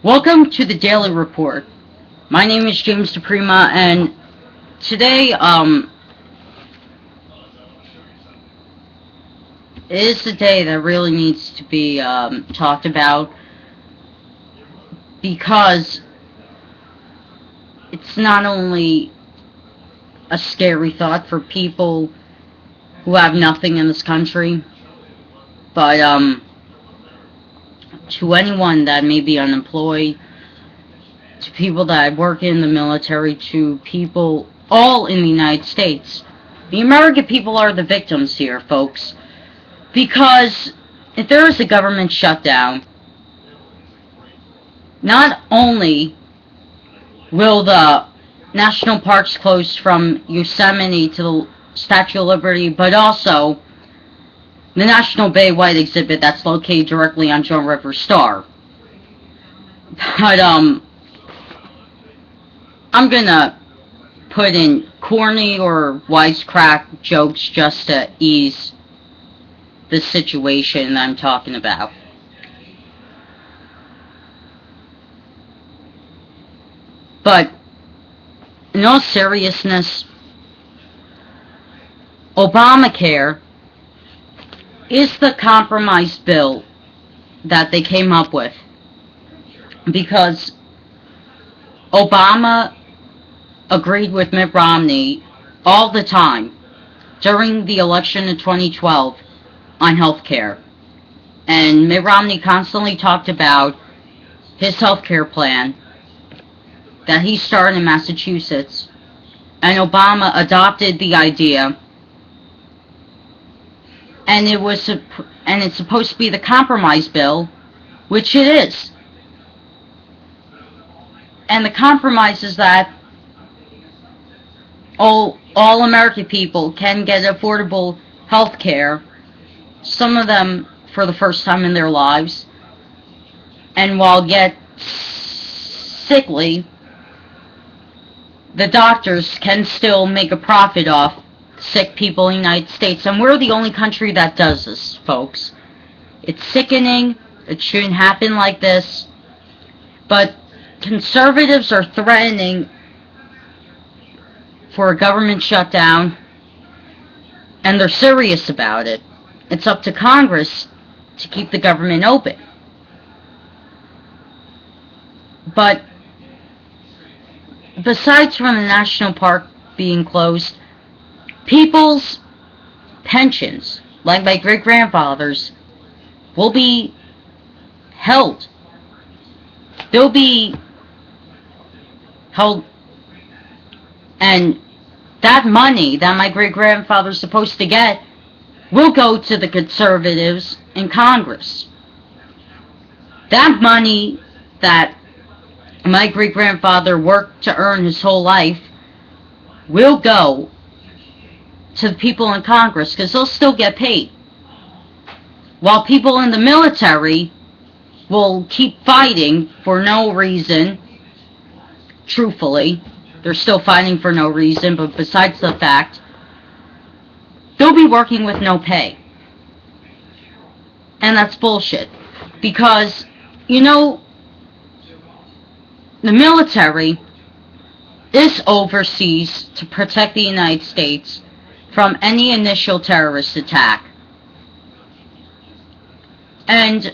Welcome to the Daily Report. My name is James DePrima, and today is the day that really needs to be talked about, because it's not only a scary thought for people who have nothing in this country, but to anyone that may be unemployed, to people that work in the military, to people all in the United States. The American people are the victims here, folks, because if there is a government shutdown, not only will the national parks close from Yosemite to the Statue of Liberty, but also the National Bay White exhibit that's located directly on John River Star. But I'm gonna put in corny or wisecrack jokes just to ease the situation that I'm talking about. But in all seriousness, Obamacare is the compromise bill that they came up with, because Obama agreed with Mitt Romney all the time during the election in 2012 on health care. And Mitt Romney constantly talked about his health care plan that he started in Massachusetts, and Obama adopted the idea, and it's supposed to be the compromise bill, which it is. And the compromise is that all American people can get affordable health care, some of them for the first time in their lives, and while yet sickly, the doctors can still make a profit off sick people in the United States. And we're the only country that does this, folks. It's sickening. It shouldn't happen like this. But conservatives are threatening for a government shutdown, and they're serious about it. It's up to Congress to keep the government open. But besides from the national park being closed, people's pensions, like my great-grandfather's, will be held. They'll be held, and that money that my great-grandfather's supposed to get will go to the conservatives in Congress. That money that my great-grandfather worked to earn his whole life will go to the people in Congress, because they'll still get paid. While people in the military will keep fighting for no reason, truthfully, they're still fighting for no reason, but besides the fact, they'll be working with no pay. And that's bullshit. Because, the military is overseas to protect the United States from any initial terrorist attack. And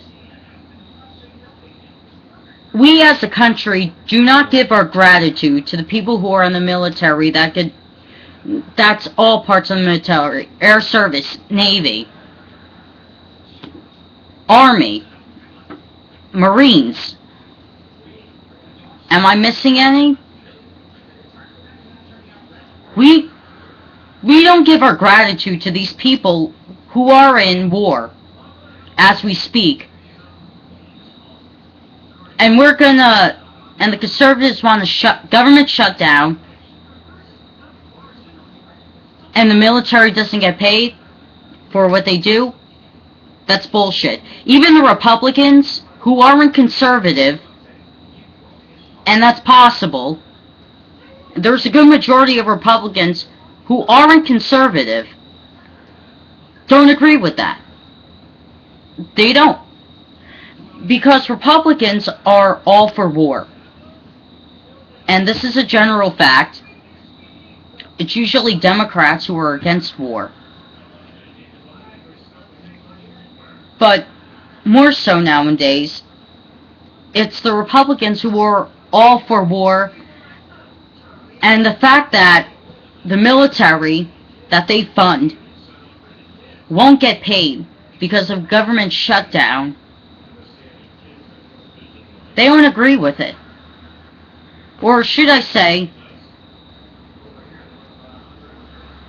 we as a country do not give our gratitude to the people who are in the military that's all parts of the military: Air Service, Navy, Army, Marines. Am I missing any? We don't give our gratitude to these people who are in war as we speak. And the conservatives want to government shutdown, and the military doesn't get paid for what they do. That's bullshit. Even the Republicans who aren't conservative, and that's possible, there's a good majority of Republicans who aren't conservative, don't agree with that. They don't. Because Republicans are all for war. And this is a general fact. It's usually Democrats who are against war. But more so nowadays, it's the Republicans who are all for war. And the fact that the military that they fund won't get paid because of government shutdown, they don't agree with it. Or should I say,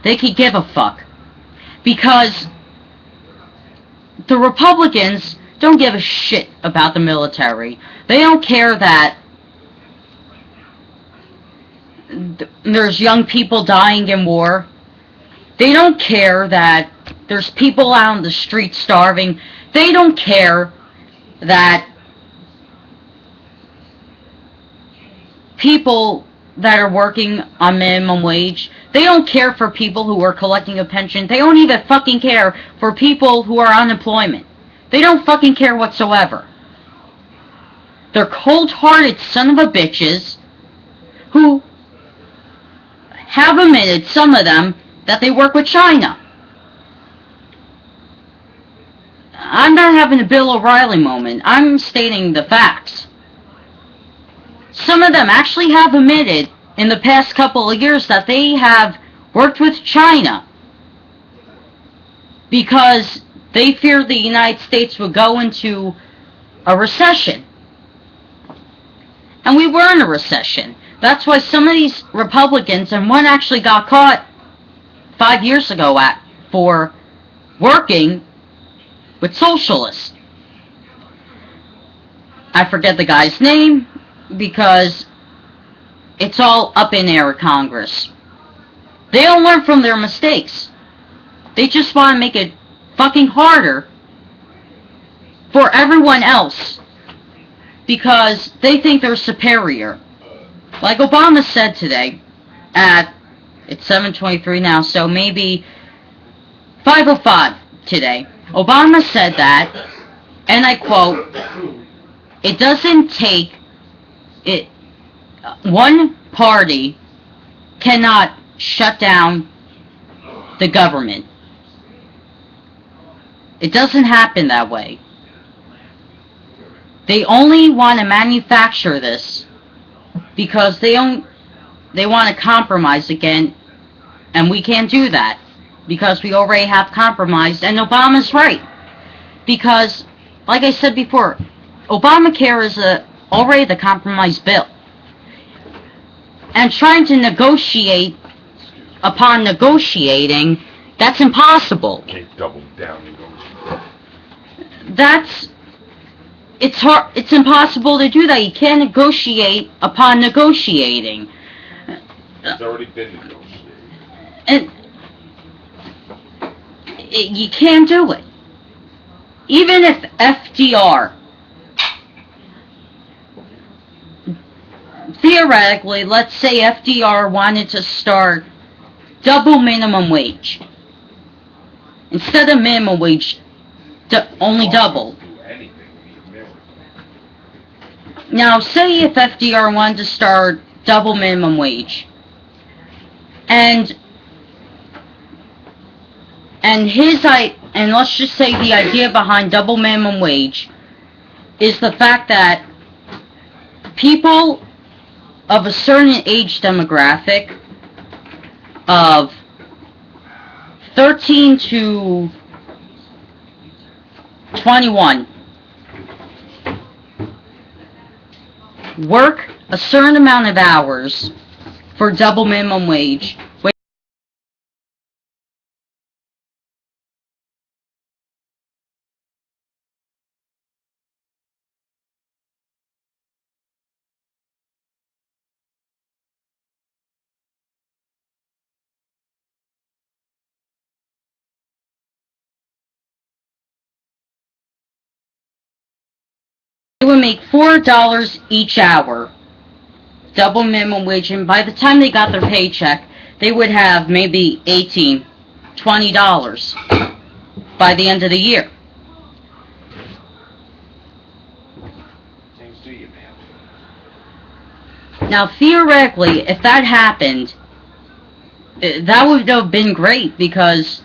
they could give a fuck. Because the Republicans don't give a shit about the military. They don't care that there's young people dying in war. They don't care that there's people out on the street starving. They don't care that people that are working on minimum wage, they don't care for people who are collecting a pension. They don't even fucking care for people who are unemployment. They don't fucking care whatsoever. They're cold-hearted son of a bitches who have admitted, some of them, that they work with China. I'm not having a Bill O'Reilly moment. I'm stating the facts. Some of them actually have admitted in the past couple of years that they have worked with China because they feared the United States would go into a recession. And we were in a recession. That's why some of these Republicans, and one actually got caught 5 years ago for working with socialists. I forget the guy's name, because it's all up in air at Congress. They don't learn from their mistakes. They just want to make it fucking harder for everyone else because they think they're superior. Like Obama said today it's 7:23 now, so maybe 5:05 today. Obama said that, and I quote, "It doesn't take it. One party cannot shut down the government. It doesn't happen that way. They only want to manufacture this because they want to compromise again, and we can't do that because we already have compromised." And Obama's right, because, like I said before, Obamacare is already the compromise bill. And trying to negotiate upon negotiating, that's impossible. Can't double down negotiate. It's hard. It's impossible to do that. You can't negotiate upon negotiating. It's already been negotiated. And you can't do it. Even if FDR, theoretically, let's say FDR wanted to start double minimum wage. Instead of minimum wage, only double. Now, say if FDR wanted to start double minimum wage, and let's just say the idea behind double minimum wage is the fact that people of a certain age demographic of 13 to 21 work a certain amount of hours for double minimum wage. They would make $4 each hour, double minimum wage, and by the time they got their paycheck, they would have maybe $18, $20 by the end of the year. see you, man. Now, theoretically, if that happened, that would have been great because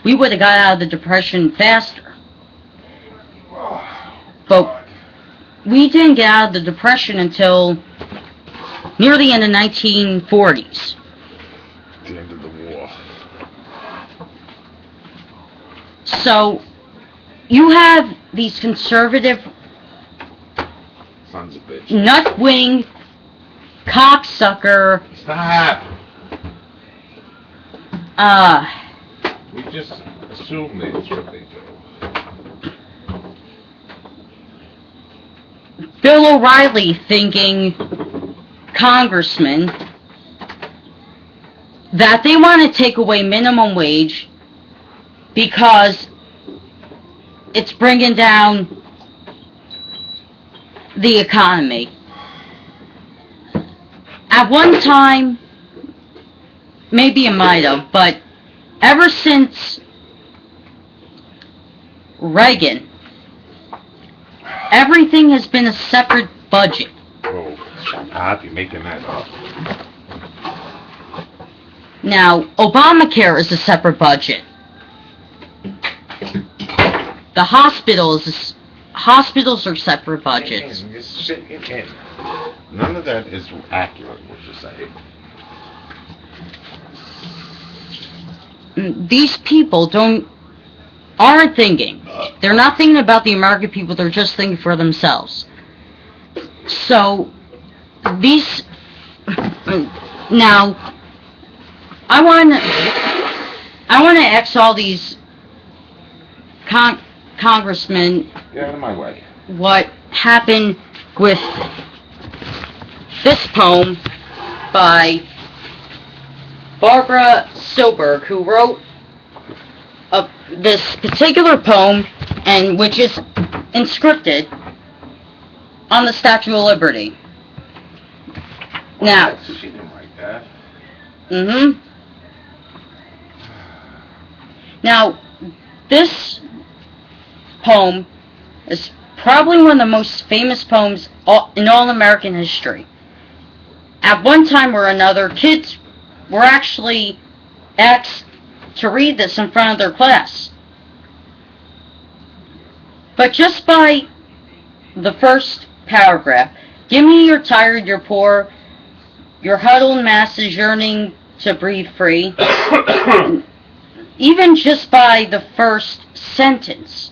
we would have got out of the Depression faster. Oh, But God. we didn't get out of the Depression until near the end of 1940s. The end of the war. So, you have these conservative, Sons of bitch. nut-wing, cocksucker, Stop! We just assume that's what they do. Bill O'Reilly thinking congressman that they want to take away minimum wage because it's bringing down the economy. At one time, maybe it might have, but ever since Reagan, everything has been a separate budget. Oh, shut up. You're making that up. Now, Obamacare is a separate budget. The hospitals are separate budgets. Just sit in. None of that is accurate, what you're saying. These people aren't thinking. They're not thinking about the American people, they're just thinking for themselves. So, now, I want to ask all these congressmen Get out of my way. what happened with this poem by Barbara Silberg, who wrote this particular poem, and which is inscripted on the Statue of Liberty. Now, She didn't write that. Now, this poem is probably one of the most famous poems in all American history. At one time or another, kids were actually asked to read this in front of their class. But just by the first paragraph, give me you're tired, you're poor, your huddled masses yearning to breathe free. Even just by the first sentence,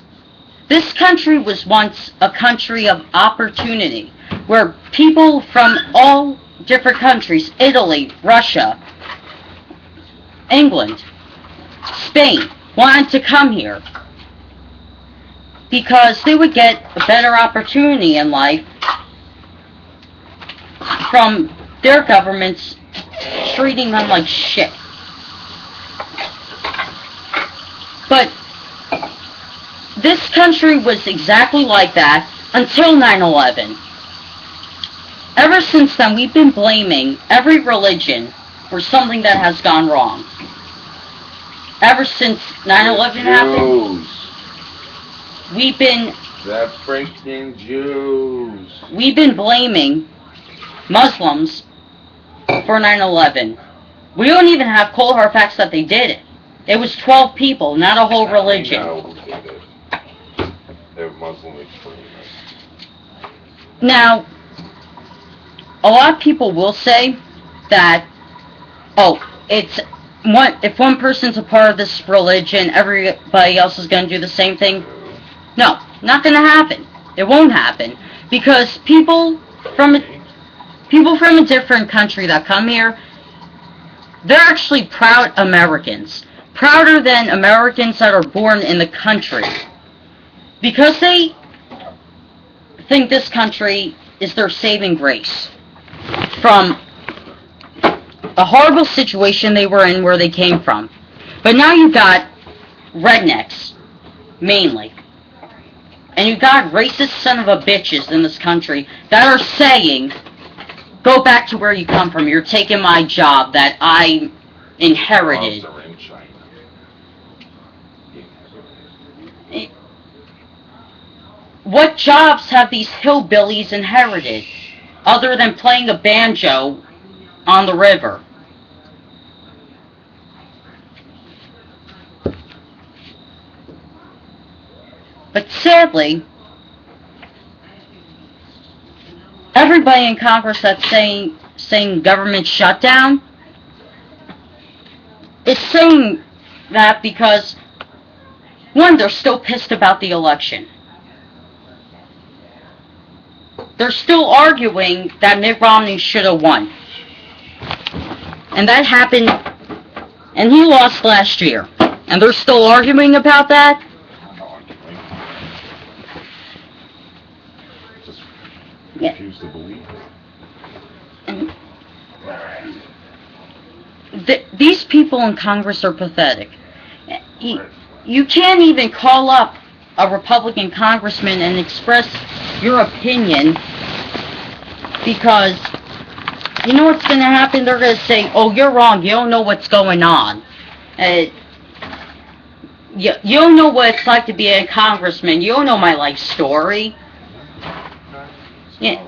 this country was once a country of opportunity, where people from all different countries, Italy, Russia, England, Spain, wanted to come here because they would get a better opportunity in life from their governments treating them like shit. But this country was exactly like that until 9/11. Ever since then, we've been blaming every religion for something that has gone wrong. Ever since 9/11 happened, we've been The freaking Jews. we've been blaming Muslims for 9/11. We don't even have cold hard facts that they did it. It was 12 people, not a whole religion. I know who did it. They're Muslim extremists. Now, a lot of people will say that, if one person's a part of this religion, everybody else is going to do the same thing. No, not going to happen. It won't happen. Because people from a different country that come here, they're actually proud Americans. Prouder than Americans that are born in the country. Because they think this country is their saving grace from a horrible situation they were in where they came from. But now you've got rednecks, mainly. And you've got racist son of a bitches in this country that are saying, go back to where you come from. You're taking my job that I inherited. Laws are in China. what jobs have these hillbillies inherited other than playing a banjo on the river? But sadly, everybody in Congress that's saying government shutdown is saying that because, one, they're still pissed about the election. They're still arguing that Mitt Romney should have won. And that happened, and he lost last year. And they're still arguing about that? Just refuse to believe it. And these people in Congress are pathetic. You can't even call up a Republican congressman and express your opinion, because you know what's going to happen? They're going to say, oh, you're wrong, you don't know what's going on. You don't know what it's like to be a congressman, you don't know my life story. Yeah.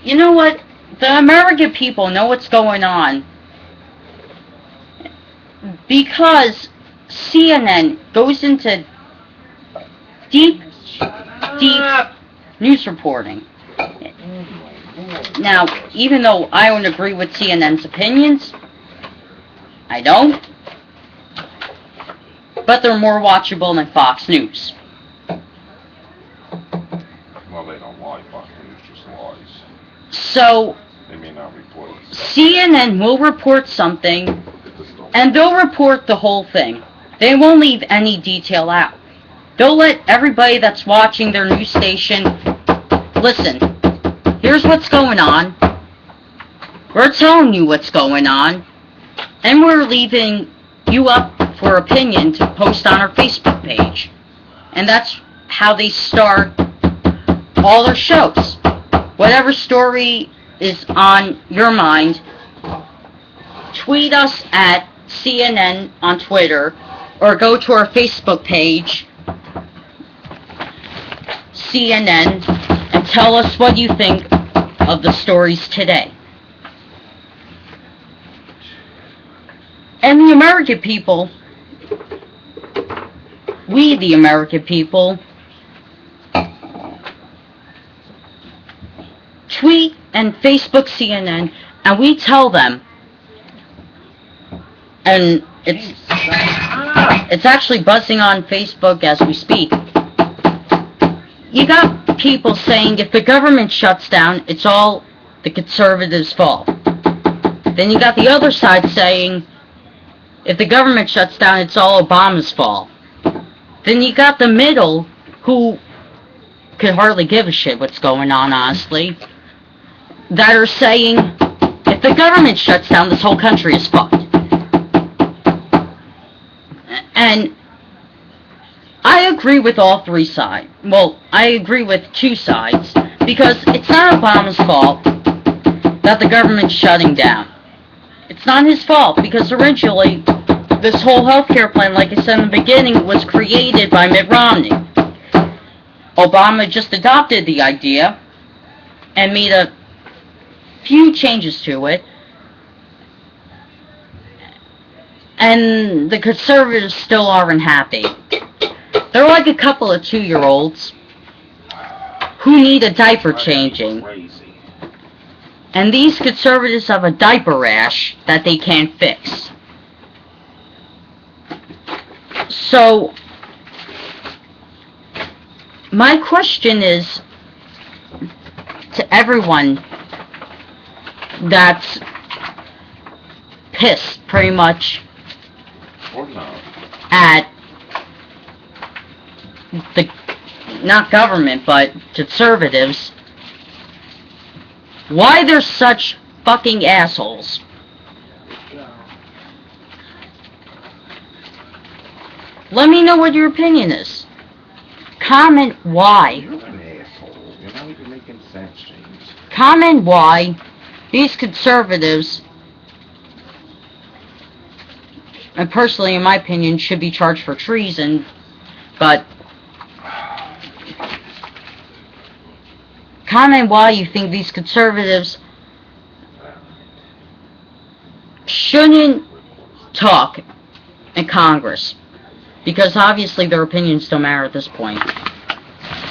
You know what? The American people know what's going on because CNN goes into deep news reporting. Now, even though I don't agree with CNN's opinions, I don't, but they're more watchable than Fox News. Well, they don't lie. Fox News just lies. So, They may not report it. CNN will report something, and they'll report the whole thing. They won't leave any detail out. They'll let everybody that's watching their news station, listen, here's what's going on. We're telling you what's going on, and we're leaving you up for opinion to post on our Facebook page. And that's how they start all their shows. Whatever story is on your mind, tweet us at CNN on Twitter, or go to our Facebook page, CNN, and tell us what you think of the stories today. And the American people, we the American people, tweet and Facebook CNN, and we tell them, and it's actually buzzing on Facebook as we speak. You got people saying if the government shuts down, it's all the conservatives' fault. Then you got the other side saying if the government shuts down, it's all Obama's fault. Then you got the middle, who could hardly give a shit what's going on, honestly, that are saying if the government shuts down, this whole country is fucked. And I agree with all three sides. Well, I agree with two sides, because it's not Obama's fault that the government's shutting down. It's not his fault, because originally this whole healthcare plan, like I said in the beginning, was created by Mitt Romney. Obama just adopted the idea and made a few changes to it, and the conservatives still aren't happy. They're like a couple of 2-year-olds who need a diaper changing. And these conservatives have a diaper rash that they can't fix. So, my question is to everyone that's pissed, pretty much, at the, not government, but conservatives, why they're such fucking assholes. Let me know what your opinion is. Comment why. You're an asshole. You're not even making sense, James. Comment why these conservatives, and personally, in my opinion, should be charged for treason, but comment why you think these conservatives shouldn't talk in Congress. Because obviously their opinions don't matter at this point.